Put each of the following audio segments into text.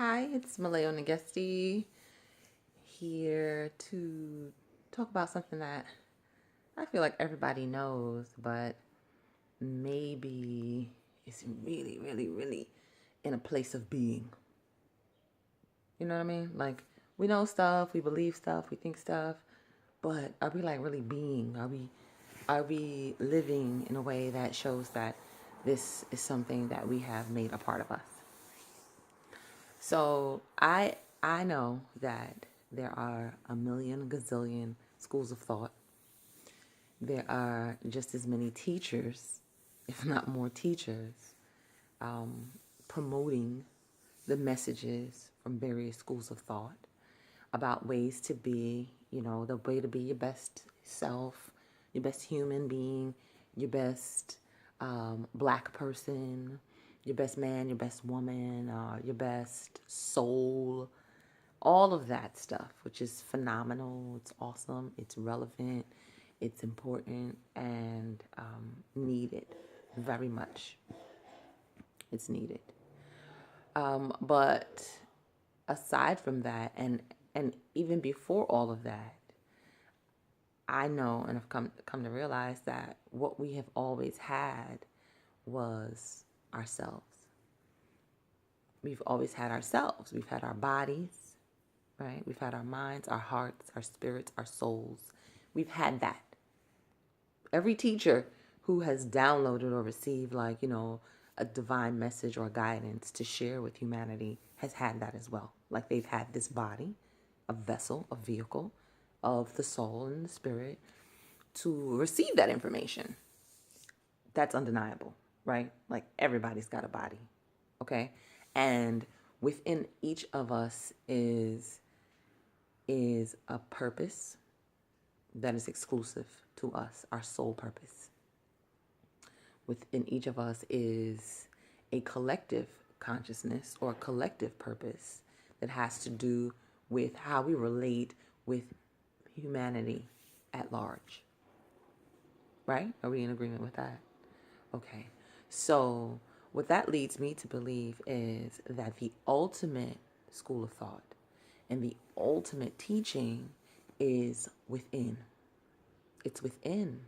Hi, it's Maleo Negesti here to talk about something that I feel like everybody knows, but maybe is really, really, really in a place of being. You know what I mean? Like, we know stuff, we believe stuff, we think stuff, but are we like really being? Are we living in a way that shows that this is something that we have made a part of us? So I know that there are a million gazillion schools of thought. There are just as many teachers, if not more teachers, promoting the messages from various schools of thought about ways to be, the way to be your best self, your best human being, your best black person, your best man, your best woman, your best soul, all of that stuff, which is phenomenal. It's awesome. It's relevant. It's important and needed very much. It's needed. But aside from that, and even before all of that, I know and have come to realize that what we have always had was ourselves. We've always had ourselves. We've had our bodies, right? We've had our minds, our hearts, our spirits, our souls. We've had that. Every teacher who has downloaded or received, a divine message or guidance to share with humanity has had that as well. Like, they've had this body, a vessel, a vehicle of the soul and the spirit to receive that information. That's undeniable, right? Like, everybody's got a body, okay? And within each of us is a purpose that is exclusive to us, our soul purpose. Within each of us is a collective consciousness or a collective purpose that has to do with how we relate with humanity at large. Right? Are we in agreement with that? Okay. So, what that leads me to believe is that the ultimate school of thought and the ultimate teaching is within. It's within.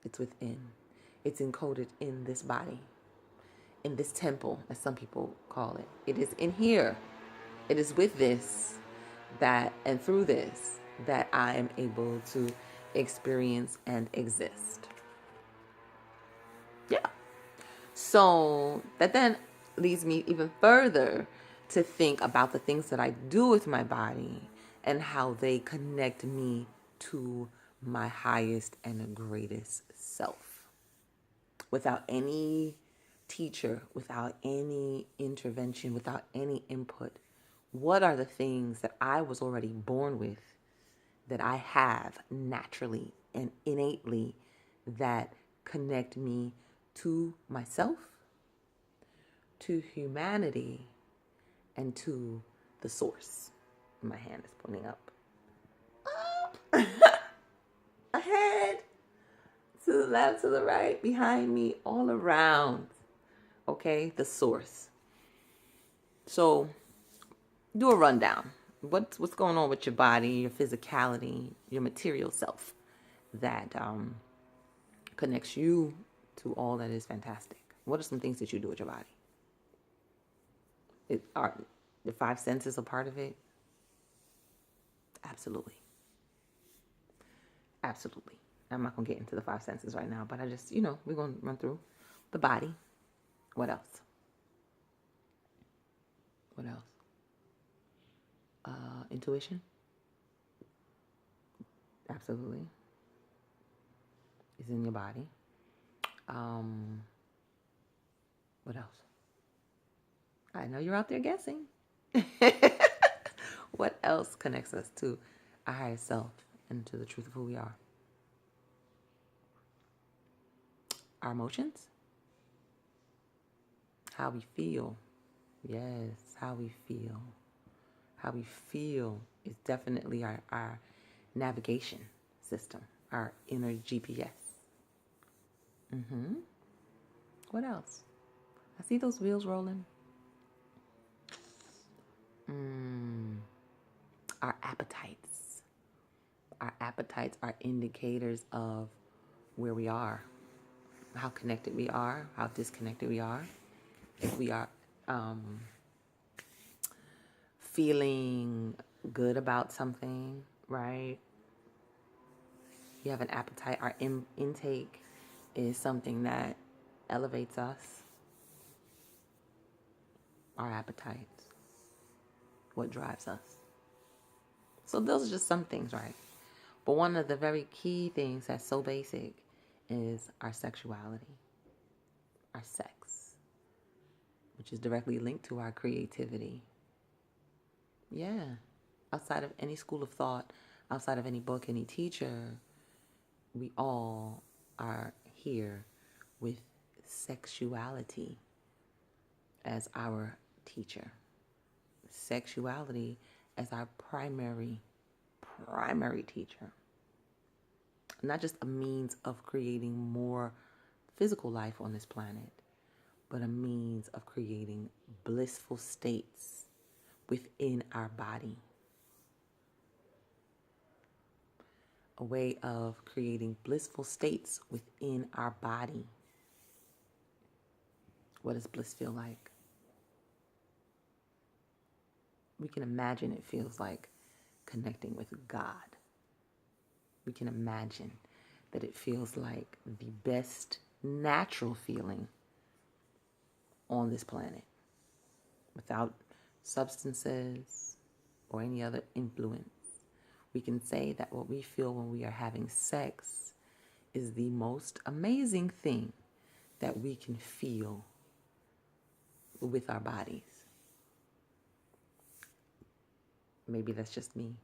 It's within. It's encoded in this body, in this temple, as some people call it. It is in here. It is with this that, and through this, that I am able to experience and exist. Yeah. So that then leads me even further to think about the things that I do with my body and how they connect me to my highest and greatest self. Without any teacher, without any intervention, without any input, what are the things that I was already born with, that I have naturally and innately, that connect me to myself, to humanity, and to the source? My hand is pointing up. Ahead, to the left, to the right, behind me, all around. Okay, the source. So, do a rundown. What's going on with your body, your physicality, your material self that connects you to all that is fantastic? What are some things that you do with your body? Are the five senses a part of it? Absolutely. Absolutely. I'm not going to get into the five senses right now, but I just, we're going to run through the body. What else? What else? Intuition? Absolutely. Is in your body. What else? I know you're out there guessing. What else connects us to our higher self and to the truth of who we are? Our emotions? How we feel. Yes, how we feel. How we feel is definitely our navigation system, our inner GPS. What else? I see those wheels rolling. appetites are indicators of where we are, how connected we are, how disconnected we are. If we are feeling good about something, right? You have an appetite. Our intake is something that elevates us. Our appetites, what drives us. So those are just some things, right? But one of the very key things that's so basic is our sexuality, our sex, which is directly linked to our creativity. Yeah. Outside of any school of thought, outside of any book, any teacher, we all are here with sexuality as our teacher. Sexuality as our primary teacher. Not just a means of creating more physical life on this planet, but a means of creating blissful states within our body. A way of creating blissful states within our body. What does bliss feel like? We can imagine it feels like connecting with God. We can imagine that it feels like the best natural feeling on this planet without substances or any other influence. We can say that what we feel when we are having sex is the most amazing thing that we can feel with our bodies. Maybe that's just me.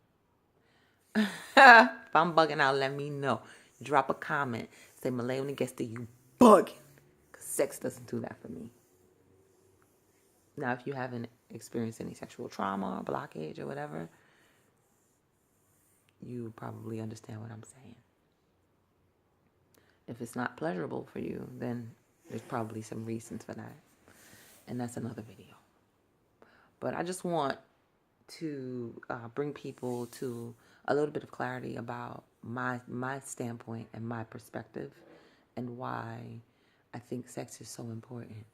If I'm bugging out, let me know. Drop a comment. Say, Malay, when it gets to you, bugging. Because sex doesn't do that for me. Now, if you haven't experienced any sexual trauma or blockage or whatever, you probably understand what I'm saying. If it's not pleasurable for you, then there's probably some reasons for that. And that's another video. But I just want to bring people to a little bit of clarity about my standpoint and my perspective and why I think sex is so important.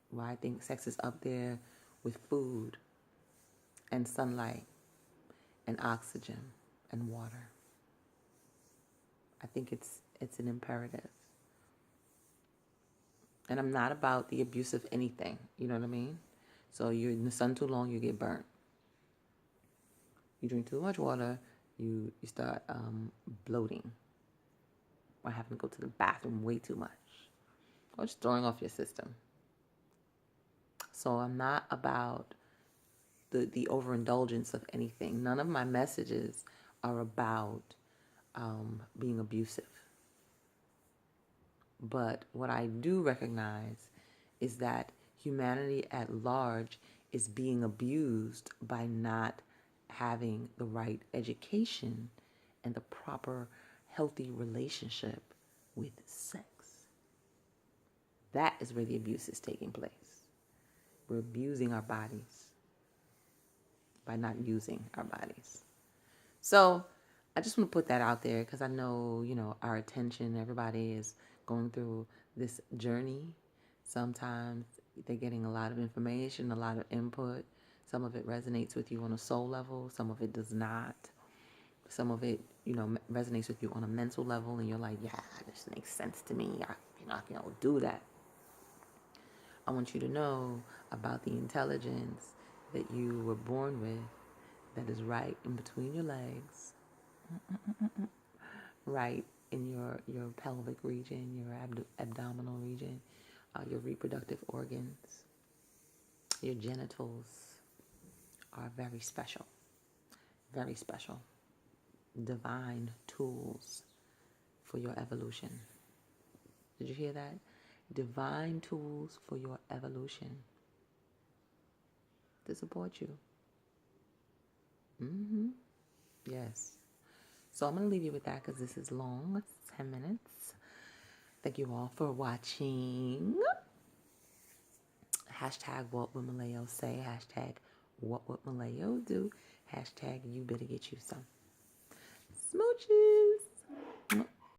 Why I think sex is up there with food and sunlight and oxygen and water. I think it's an imperative. And I'm not about the abuse of anything. You know what I mean? So you're in the sun too long, you get burnt. You drink too much water, you start bloating. Or having to go to the bathroom way too much. Or just throwing off your system. So I'm not about the overindulgence of anything. None of my messages are about being abusive. But what I do recognize is that humanity at large is being abused by not having the right education and the proper healthy relationship with sex. That is where the abuse is taking place. We're abusing our bodies by not using our bodies. So I just want to put that out there because I know, our attention, everybody is going through this journey. Sometimes they're getting a lot of information, a lot of input. Some of it resonates with you on a soul level. Some of it does not. Some of it, resonates with you on a mental level. And you're like, yeah, this makes sense to me. I can do that. I want you to know about the intelligence that you were born with that is right in between your legs, right in your pelvic region, your abdominal region, your reproductive organs, your genitals are very special, very special, divine tools for your evolution. Did you hear that? Divine tools for your evolution to support you. Yes. So I'm going to leave you with that because this is long. It's 10 minutes. Thank you all for watching. Hashtag what would Malayo say? Hashtag what would Malayo do? Hashtag you better get you some. Smooches.